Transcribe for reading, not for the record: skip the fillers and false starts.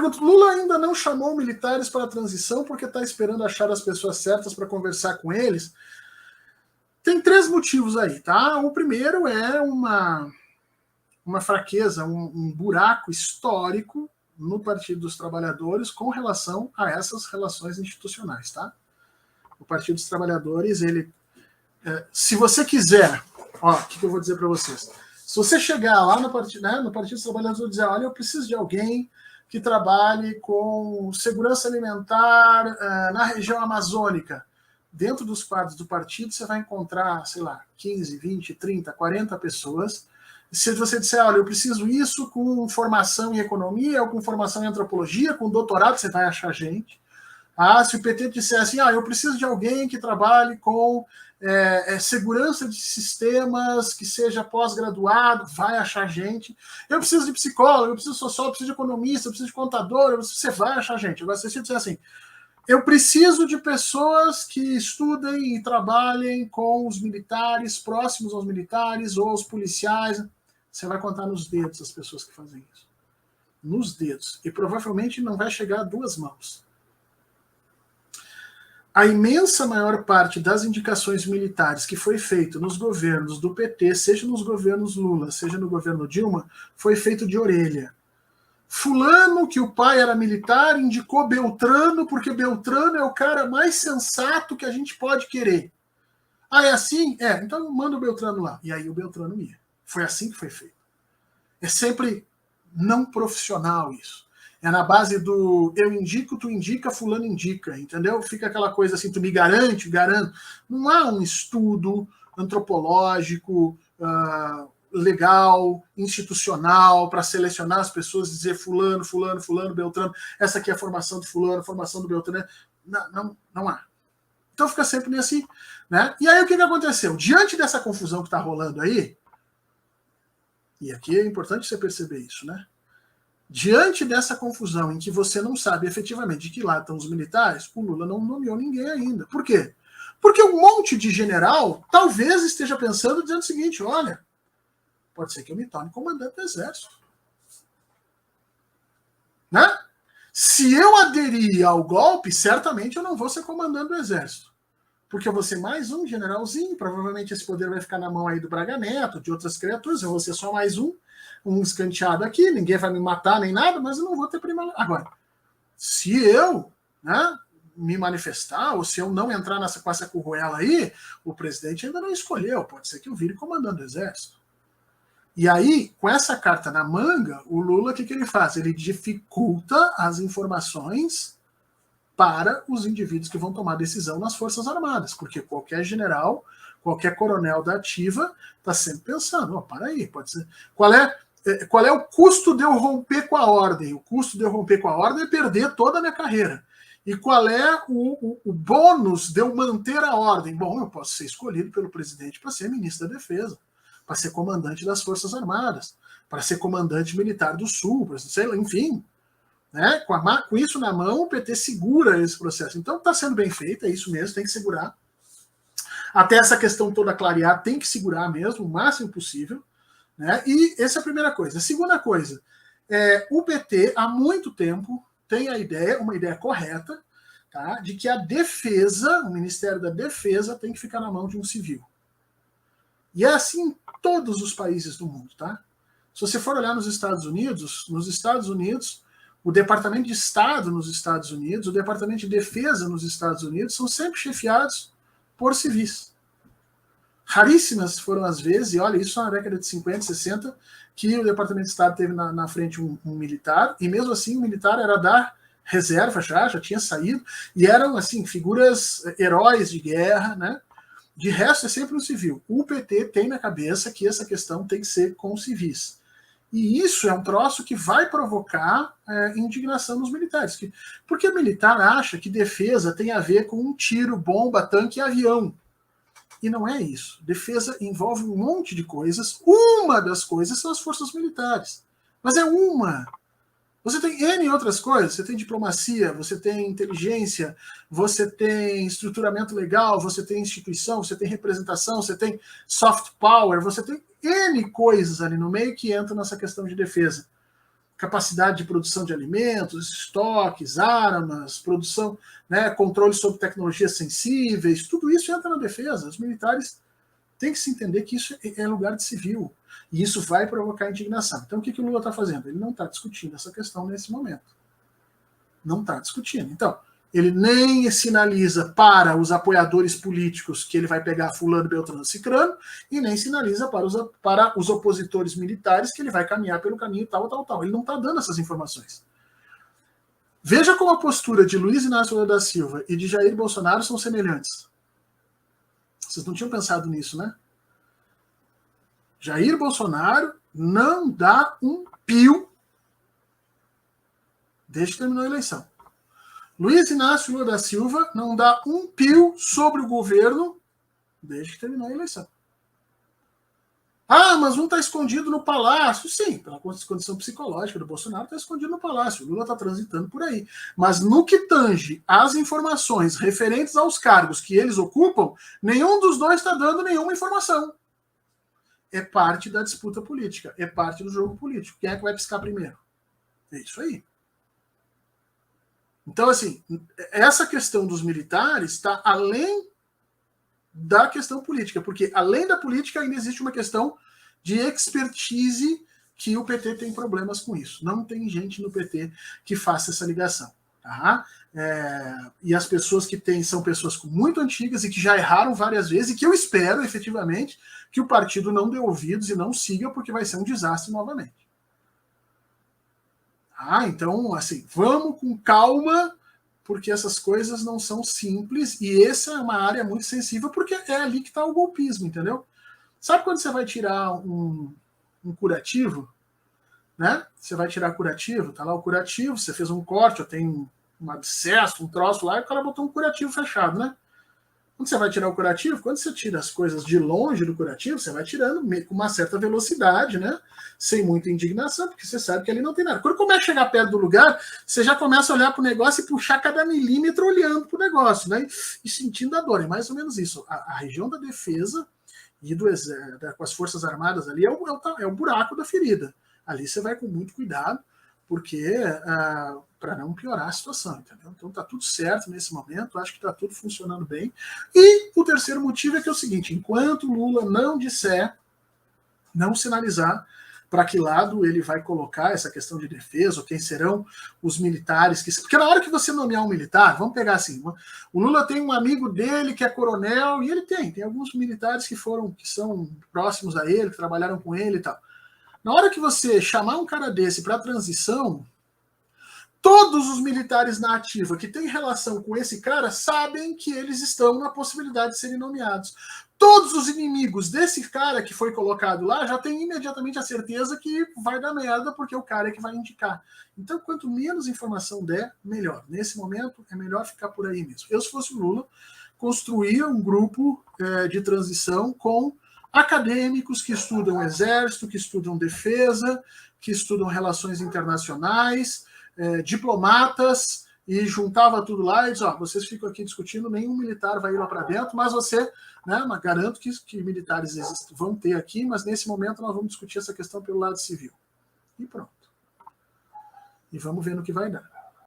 Lula ainda não chamou militares para a transição porque está esperando achar as pessoas certas para conversar com eles. Tem 3 motivos aí, tá? O primeiro é uma fraqueza, um buraco histórico no Partido dos Trabalhadores com relação a essas relações institucionais, tá? O Partido dos Trabalhadores, ele... se você quiser... Ó, o que eu vou dizer para vocês? Se você chegar lá no Partido dos Trabalhadores e dizer, olha, eu preciso de alguém que trabalhe com segurança alimentar na região amazônica, dentro dos quadros do partido você vai encontrar, sei lá, 15, 20, 30, 40 pessoas. Se você disser, olha, eu preciso isso com formação em economia, ou com formação em antropologia, com doutorado, você vai achar gente. Se o PT disser assim, eu preciso de alguém que trabalhe com segurança de sistemas, que seja pós-graduado, vai achar gente. Eu preciso de psicólogo, eu preciso de sociólogo, eu preciso de economista, eu preciso de contador, você vai achar gente. Agora, se você disser assim, eu preciso de pessoas que estudem e trabalhem com os militares, próximos aos militares ou aos policiais, você vai contar nos dedos as pessoas que fazem isso. Nos dedos. E provavelmente não vai chegar a 2 mãos. A imensa maior parte das indicações militares que foi feito nos governos do PT, seja nos governos Lula, seja no governo Dilma, foi feito de orelha. Fulano, que o pai era militar, indicou Beltrano, porque Beltrano é o cara mais sensato que a gente pode querer. É assim? Então manda o Beltrano lá. E aí o Beltrano ia. Foi assim que foi feito. É sempre não profissional isso. É na base do eu indico, tu indica, fulano indica, entendeu? Fica aquela coisa assim, tu me garante, garanto. Não há um estudo antropológico, legal, institucional, para selecionar as pessoas e dizer fulano, fulano, fulano, Beltrano, essa aqui é a formação do fulano, a formação do Beltrano. Não há. Então fica sempre nesse... né? E aí o que aconteceu? Diante dessa confusão que está rolando aí, e aqui é importante você perceber isso, né? Diante dessa confusão em que você não sabe efetivamente de que lado estão os militares, o Lula não nomeou ninguém ainda. Por quê? Porque um monte de general talvez esteja pensando, dizendo o seguinte, olha, pode ser que eu me torne comandante do exército. Né? Se eu aderir ao golpe, certamente eu não vou ser comandante do exército. Porque eu vou ser mais um generalzinho, provavelmente esse poder vai ficar na mão aí do Braga Neto, de outras criaturas, eu vou ser só mais um escanteado aqui, ninguém vai me matar nem nada, mas eu não vou ter prima. Agora, se eu me manifestar, ou se eu não entrar com essa curruela aí, o presidente ainda não escolheu, pode ser que eu vire comandante do exército. E aí, com essa carta na manga, o Lula, o que ele faz? Ele dificulta as informações para os indivíduos que vão tomar decisão nas Forças Armadas, porque qualquer general, qualquer coronel da ativa está sempre pensando, para aí, pode ser... Qual é o custo de eu romper com a ordem? O custo de eu romper com a ordem é perder toda a minha carreira. E qual é o bônus de eu manter a ordem? Bom, eu posso ser escolhido pelo presidente para ser ministro da Defesa, para ser comandante das Forças Armadas, para ser comandante militar do Sul, para ser, enfim... Né? Com isso na mão, o PT segura esse processo. Então está sendo bem feito, é isso mesmo, tem que segurar. Até essa questão toda clarear, tem que segurar mesmo, o máximo possível. Né? E essa é a primeira coisa. A segunda coisa, o PT há muito tempo tem a ideia, uma ideia correta, tá? De que a defesa, o Ministério da Defesa, tem que ficar na mão de um civil. E é assim em todos os países do mundo. Tá? Se você for olhar nos Estados Unidos, o Departamento de Estado nos Estados Unidos, o Departamento de Defesa nos Estados Unidos são sempre chefiados por civis. Raríssimas foram as vezes, e olha, isso na década de 50, 60, que o Departamento de Estado teve na frente um militar, e mesmo assim o militar era da reserva, já tinha saído, e eram assim figuras heróis de guerra, né? De resto é sempre um civil. O PT tem na cabeça que essa questão tem que ser com civis. E isso é um troço que vai provocar indignação nos militares. Porque o militar acha que defesa tem a ver com um tiro, bomba, tanque e avião. E não é isso. Defesa envolve um monte de coisas. Uma das coisas são as forças militares. Mas é uma. Você tem N outras coisas. Você tem diplomacia, você tem inteligência, você tem estruturamento legal, você tem instituição, você tem representação, você tem soft power, você tem N coisas ali no meio que entram nessa questão de defesa. capacidade de produção de alimentos, estoques, armas, produção, né, controle sobre tecnologias sensíveis, tudo isso entra na defesa. Os militares têm que se entender que isso é lugar de civil. E isso vai provocar indignação. Então, o que o Lula está fazendo? Ele não está discutindo essa questão nesse momento. Não está discutindo. Então, ele nem sinaliza para os apoiadores políticos que ele vai pegar fulano, beltrano, cicrano, e nem sinaliza para os opositores militares que ele vai caminhar pelo caminho tal, tal, tal. Ele não está dando essas informações. Veja como a postura de Luiz Inácio Lula da Silva e de Jair Bolsonaro são semelhantes. Vocês não tinham pensado nisso, né? Jair Bolsonaro não dá um pio desde que terminou a eleição. Luiz Inácio Lula da Silva não dá um pio sobre o governo desde que terminou a eleição. Ah, mas um está escondido no palácio. Sim, pela condição psicológica do Bolsonaro, está escondido no palácio. O Lula está transitando por aí. Mas no que tange as informações referentes aos cargos que eles ocupam, nenhum dos dois está dando nenhuma informação. É parte da disputa política, é parte do jogo político. Quem é que vai piscar primeiro? É isso aí. Então, assim, essa questão dos militares está além da questão política, porque além da política ainda existe uma questão de expertise que o PT tem problemas com isso. Não tem gente no PT que faça essa ligação. Tá? E as pessoas que tem são pessoas muito antigas e que já erraram várias vezes e que eu espero, efetivamente, que o partido não dê ouvidos e não siga, porque vai ser um desastre novamente. Então, assim, vamos com calma, porque essas coisas não são simples, e essa é uma área muito sensível, porque é ali que está o golpismo, entendeu? Sabe quando você vai tirar um curativo, né? Você vai tirar curativo, tá lá o curativo, você fez um corte, ou tem um abscesso, um troço lá, e o cara botou um curativo fechado, né? Quando você vai tirar o curativo, quando você tira as coisas de longe do curativo, você vai tirando com uma certa velocidade, né? Sem muita indignação, porque você sabe que ali não tem nada. Quando começa a chegar perto do lugar, você já começa a olhar para o negócio e puxar cada milímetro olhando para o negócio, né? E sentindo a dor. É mais ou menos isso. A região da defesa e com as Forças Armadas ali é o buraco da ferida. Ali você vai com muito cuidado, porque para não piorar a situação, entendeu? Então tá tudo certo nesse momento, acho que tá tudo funcionando bem. E o terceiro motivo é que é o seguinte: enquanto Lula não disser, não sinalizar para que lado ele vai colocar essa questão de defesa, ou quem serão os militares que... Porque na hora que você nomear um militar, vamos pegar assim, o Lula tem um amigo dele que é coronel, e ele tem alguns militares que são próximos a ele, que trabalharam com ele e tal. Na hora que você chamar um cara desse para transição, todos os militares na ativa que têm relação com esse cara sabem que eles estão na possibilidade de serem nomeados. Todos os inimigos desse cara que foi colocado lá já têm imediatamente a certeza que vai dar merda, porque o cara é que vai indicar. Então, quanto menos informação der, melhor. Nesse momento, é melhor ficar por aí mesmo. Eu, se fosse o Lula, construía um grupo de transição com acadêmicos que estudam exército, que estudam defesa, que estudam relações internacionais, diplomatas, e juntava tudo lá e diz, vocês ficam aqui discutindo, nenhum militar vai ir lá para dentro, mas você, né, garanto que militares vão ter aqui, mas nesse momento nós vamos discutir essa questão pelo lado civil. E pronto. E vamos ver no que vai dar.